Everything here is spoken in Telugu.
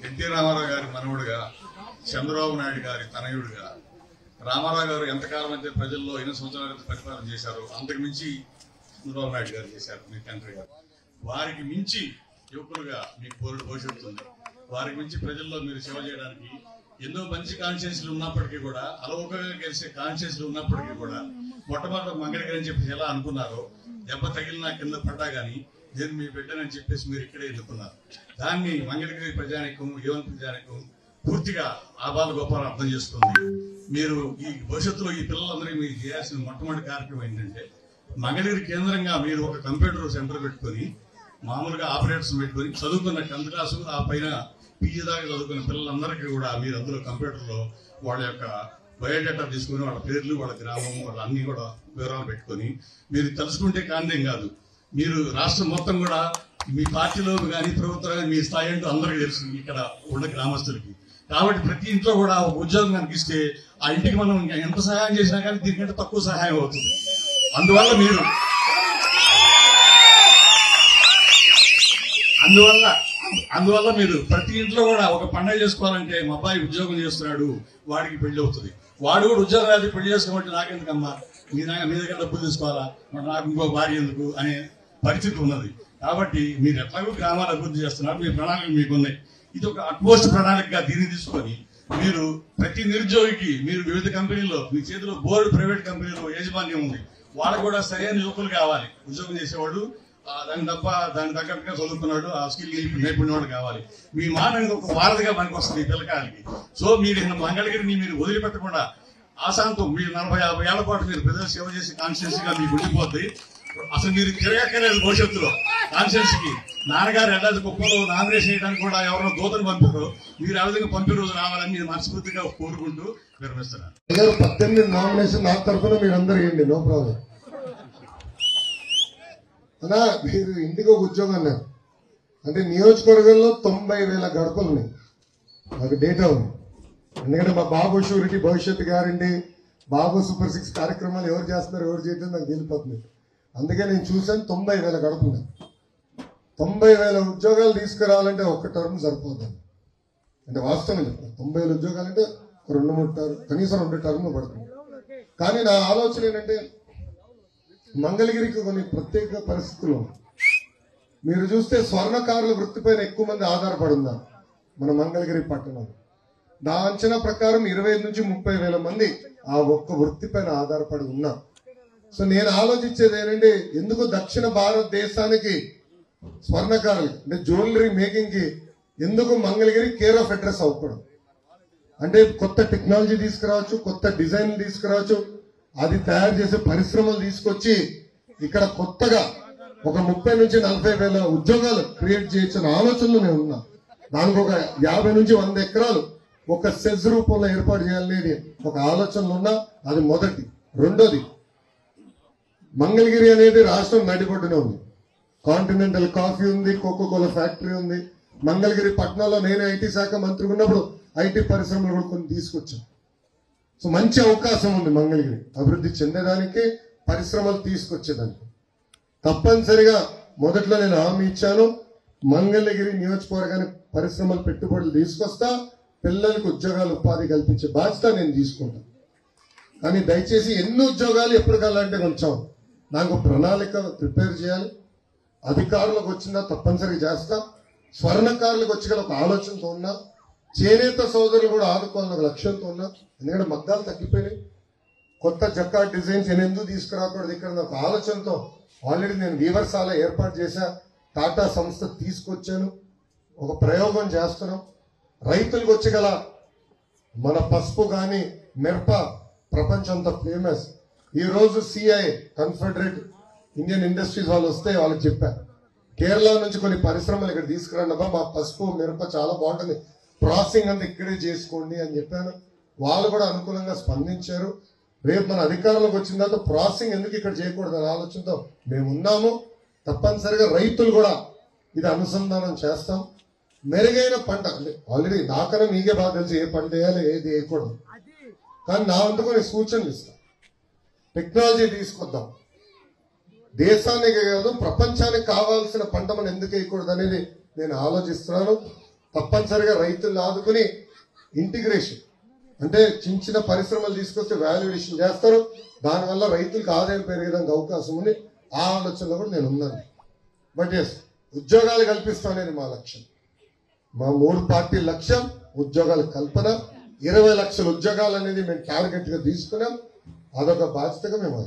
ఎన్టీ రామారావు గారి మనవుడిగా, చంద్రబాబు నాయుడు గారి తనయుడిగా రామారావు గారు ఎంతకాలం అయితే ప్రజల్లో 8 సంవత్సరాల పరిపాలన చేశారు, అంతకు మించి చంద్రబాబు నాయుడు గారు చేశారు మీ తండ్రి గారు. వారికి మించి యువకులుగా మీకు పోరుడు భవిష్యత్తు ఉంది. వారికి మించి ప్రజల్లో మీరు సేవ చేయడానికి ఎన్నో మంచి కాన్షియన్స్లు ఉన్నప్పటికీ కూడా, అలవోకగా గెలిచే కాన్షియన్స్లు ఉన్నప్పటికీ కూడా మొట్టమొదటి మంగళగిరి అని చెప్పేసి ఎలా అనుకున్నారో, దెబ్బ తగిలినా కింద పడ్డా గానీ నేను మీ బిడ్డనని చెప్పేసి మీరు ఇక్కడే ఎన్నుకున్నారు. దాన్ని మంగళగిరి ప్రజానికం, యువన ప్రజానికం పూర్తిగా ఆబాల గోపాలను అర్థం చేసుకుంది. మీరు ఈ భవిష్యత్తులో ఈ పిల్లలందరికీ మీరు చేయాల్సిన మొట్టమొదటి కార్యక్రమం ఏంటంటే, మంగళగిరి కేంద్రంగా మీరు ఒక కంప్యూటర్ సెంటర్ పెట్టుకొని, మామూలుగా ఆపరేటర్స్ పెట్టుకొని, చదువుకున్న 10th క్లాసు ఆ పైన పీజీ దాకా చదువుకున్న పిల్లలందరికీ కూడా మీరు అందులో కంప్యూటర్లో వాళ్ళ యొక్క బయోడేటా తీసుకుని, వాళ్ళ పేర్లు, వాళ్ళ గ్రామం, వాళ్ళ అన్ని కూడా వివరాలు పెట్టుకొని, మీరు తెలుసుకుంటే కాందేం కాదు, మీరు రాష్ట్రం మొత్తం కూడా మీ పార్టీలో కానీ ప్రభుత్వం కానీ మీ స్థాయి అంటూ అందరికీ తెలుసు ఇక్కడ ఉన్న గ్రామస్తులకి. కాబట్టి ప్రతి ఇంట్లో కూడా ఒక ఉద్యోగం కనిపిస్తే ఆ ఇంటికి మనం ఎంత సహాయం చేసినా కానీ దీనికంటే తక్కువ సహాయం అవుతుంది. అందువల్ల మీరు ప్రతి ఇంట్లో కూడా ఒక పండుగ చేసుకోవాలంటే మా అబ్బాయి ఉద్యోగం చేస్తున్నాడు, వాడికి పెళ్లి అవుతుంది, వాడు కూడా ఉద్యోగం రాదు, పెళ్లి చేసుకోమంటే నాకెందుకమ్మా, మీ దగ్గర డబ్బులు తీసుకోవాలా, నాకు ఇంకో భార్య ఎందుకు అనే పరిస్థితి ఉన్నది. కాబట్టి మీరు ఎట్లాగో గ్రామాలు అభివృద్ధి చేస్తున్నారు, మీ ప్రణాళికలు మీకున్నాయి. ఇది ఒక అట్మోస్ట్ ప్రణాళికగా దీన్ని తీసుకొని మీరు ప్రతి నిరుద్యోగికి మీరు వివిధ కంపెనీల్లో మీ చేతిలో బోర్డు ప్రైవేట్ కంపెనీలో యాజమాన్యం ఉంది, వాళ్ళకు కూడా సరైన యువకులు కావాలి, ఉద్యోగం చేసేవాడు దానికి తగ్గట్టుగా చదువుకున్నాడు, ఆ స్కిల్ నైపుణ్యవాడు కావాలి. మీ మాట ఒక వారధిగా మనకు వస్తుంది ఈ పిల్లకాయలకి. సో మీరు మంగళగిరిని మీరు వదిలిపెట్టకుండా ఆశాంతం మీరు 40-50 ఏళ్ల పాటు మీరు ప్రజలు సేవ చేసి కాన్స్టిట్యూన్సీ గా మీకు ఉండిపోద్ది. అసలు మీరు తిరగక్కర్లేదు భవిష్యత్తులో కాన్స్టిట్యూన్సీకి. నాన్నగారు ఎల్లాది కుప్పలో నామినేషన్ చేయడానికి కూడా ఎవరినో దూతను పంపారు, మీరు ఆ విధంగా పంపే రోజు రావాలని మీరు మనస్ఫూర్తిగా కోరుకుంటూ విరమిస్తున్నారు. 18 నామినేషన్ నా తరఫున మీరందరూ వేయండి, నో ప్రాబ్లం. అన్నా మీరు ఇంటికి ఒక ఉద్యోగం అన్నారు అంటే నియోజకవర్గంలో 90,000 గడపలు ఉన్నాయి, నాకు డేటా ఉంది. ఎందుకంటే మా బాబు షూరిటీ, భవిష్యత్తు గ్యారంటీ, బాబు సూపర్ 6 కార్యక్రమాలు ఎవరు చేస్తున్నారు ఎవరు చేయడం నాకు తెలిపోతుంది. అందుకే నేను చూసాను 90,000 గడపలు. 90,000 ఉద్యోగాలు తీసుకురావాలంటే ఒక్క టర్మ్ సరిపోతుంది. అంటే వాస్తవం చెప్తాను, 90,000 ఉద్యోగాలంటే 2-3 టర్మ్, కనీసం 2 టర్మ్లు పడుతుంది. కానీ నా ఆలోచన ఏంటంటే మంగళగిరికి కొన్ని ప్రత్యేక పరిస్థితులు మీరు చూస్తే స్వర్ణకారుల వృత్తిపైన ఎక్కువ మంది ఆధారపడి ఉన్నారు మన మంగళగిరి పట్టణంలో. నా అంచనా ప్రకారం 25 నుంచి 30,000 మంది ఆ ఒక్క వృత్తిపైన ఆధారపడి ఉన్నారు. సో నేను ఆలోచించేది ఏంటంటే, ఎందుకు దక్షిణ భారతదేశానికి స్వర్ణకారులు అంటే జ్యువెలరీ మేకింగ్ కి ఎందుకు మంగళగిరి కేర్ ఆఫ్ అడ్రస్ అవ్వకూడదు? అంటే కొత్త టెక్నాలజీ తీసుకురావచ్చు, కొత్త డిజైన్ తీసుకురావచ్చు, అది తయారు చేసే పరిశ్రమలు తీసుకొచ్చి ఇక్కడ కొత్తగా ఒక 30 నుంచి 40,000 ఉద్యోగాలు క్రియేట్ చేయొచ్చిన ఆలోచనలు నేను ఉన్నా. దానికి ఒక 50 నుంచి 100 ఎకరాలు ఒక సెజ్ రూపంలో ఏర్పాటు చేయాలనేది ఒక ఆలోచనలు ఉన్నా. అది మొదటి. రెండోది, మంగళగిరి అనేది రాష్ట్రం నడిబొడ్డున ఉంది. కాంటినెంటల్ కాఫీ ఉంది, కోకోకోలా ఫ్యాక్టరీ ఉంది. మంగళగిరి పట్టణంలో నేను ఐటీ శాఖ మంత్రి ఉన్నప్పుడు ఐటీ పరిశ్రమలు కూడా కొన్ని తీసుకొచ్చాం. సో మంచి అవకాశం ఉంది మంగళగిరి అభివృద్ధి చెందేదానికి, పరిశ్రమలు తీసుకొచ్చేదానికి. తప్పనిసరిగా మొదట్లో నేను హామీ ఇచ్చాను, మంగళగిరి నియోజకవర్గానికి పరిశ్రమలు పెట్టుబడులు తీసుకొస్తా, పిల్లలకు ఉద్యోగాలు ఉపాధి కల్పించే బాధ్యత నేను తీసుకుంటాను. కానీ దయచేసి ఎన్ని ఉద్యోగాలు ఎప్పుడు కల్లాలంటే కొంచెం నాకు ప్రణాళిక ప్రిపేర్ చేయాలి. అధికారులకు వచ్చిందా తప్పనిసరిగా చేస్తా, స్వర్ణకారులకు వచ్చి ఒక ఆలోచనతో ఉన్నా, చేనేత సోదరులు కూడా ఆదుకోవాలని ఒక లక్ష్యంతో ఉన్నా. ఎందుకంటే మగ్గాలు తగ్గిపోయినాయి, కొత్త జక్కాట్ డిజైన్స్ ఎందుకు తీసుకురాకూడదు ఇక్కడ ఒక ఆలోచనతో ఆల్రెడీ నేను వీవర్సాల ఏర్పాటు చేశా, టాటా సంస్థ తీసుకొచ్చాను, ఒక ప్రయోగం చేస్తున్నాం. రైతులకు వచ్చి గల మన పసుపు కానీ మిరప ప్రపంచంతో ఫేమస్. ఈ రోజు సిఐ కన్ఫెడరేట్ ఇండియన్ ఇండస్ట్రీస్ వాళ్ళు వస్తే వాళ్ళకి చెప్పారు, కేరళ నుంచి కొన్ని పరిశ్రమలు ఇక్కడ తీసుకురండి అబ్బా, మా పసుపు మిరప చాలా బాగుంటుంది, ప్రాసెసింగ్ అంతా ఇక్కడే చేసుకోండి అని చెప్పాను. వాళ్ళు కూడా అనుకూలంగా స్పందించారు. రేపు మన అధికారంలోకి వచ్చిన తర్వాత ప్రాసెసింగ్ ఎందుకు ఇక్కడ చేయకూడదు అనే ఆలోచనతో మేము ఉన్నాము. తప్పనిసరిగా రైతులు కూడా ఇది అనుసంధానం చేస్తాం. మెరుగైన పంట అంటే ఆల్రెడీ నాకన్నా మీకే బాగా తెలుసు ఏ పంట వేయాలి ఏది వేయకూడదు, కానీ నా వంతుకు నేను సూచనలు ఇస్తాను. టెక్నాలజీ తీసుకొద్దాం, దేశానికి కాదు ప్రపంచానికి కావాల్సిన పంట మనం ఎందుకు వేయకూడదు అనేది నేను ఆలోచిస్తున్నాను. తప్పనిసరిగా రైతులను ఆదుకుని ఇంటిగ్రేషన్ అంటే చిన్న చిన్న పరిశ్రమలు తీసుకొస్తే వాల్యుయేషన్ చేస్తారు, దానివల్ల రైతులకు ఆదాయం పెరిగేదానికి అవకాశం ఉంది. ఆ ఆలోచనలో కూడా నేను ఉన్నాను. బట్ ఎస్, ఉద్యోగాలు కల్పిస్తానేది మా లక్ష్యం. మా 3 పార్టీ లక్ష్యం ఉద్యోగాల కల్పన. 20 లక్షల ఉద్యోగాలు అనేది మేము టార్గెట్ గా తీసుకున్నాం. అదొక బాధ్యతగా మేము